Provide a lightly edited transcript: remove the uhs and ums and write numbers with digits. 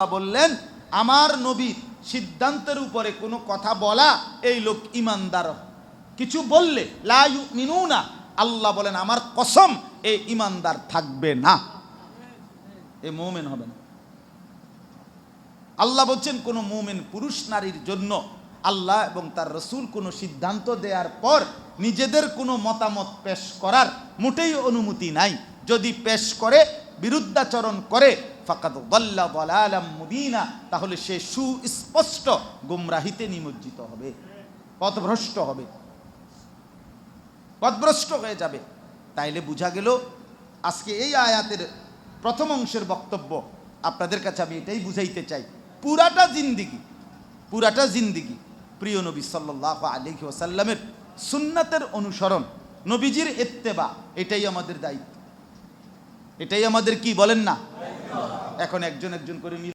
বললেন আমার নবী সিদ্ধান্তের উপরে কোনো কথা বলা এই লোক ঈমানদার। কিছু বললে লা ইউমিনুনা, আল্লাহ বলেন আমার কসম এই ঈমানদার থাকবে না, এ মুমিন হবে না। আল্লাহ বলছেন কোন মুমিন পুরুষ নারীর জন্য আল্লাহ এবং তার রাসূল কোনো সিদ্ধান্ত দেওয়ার পর নিজেদের কোনো মতামত পেশ করার মোটেই অনুমতি নাই। যদি পেশ করে, বিরুদ্ধাচরণ করে, ফাকাদ দাল্লা দালালাম মুবিনা, তাহলে সে সুস্পষ্ট গুমরাহিতে নিমজ্জিত হবে, পথভ্রষ্ট হবে, পথভ্রষ্ট হয়ে যাবে। তাইলে বোঝা গেল আজকে এই আয়াতের প্রথম অংশের বক্তব্য আপনাদের কাছে আমি এটাই বুঝাইতে চাই, পুরাটা জিন্দিগি প্রিয় নবী সাল্লাল্লাহু আলাইহি ওয়াসাল্লামের সুন্নাতের অনুসরণ, নবীজির ইত্তেবা, এটাই আমাদের দায়িত্ব, এটাই আমাদের কি বলেন না। এখন একজন একজন করে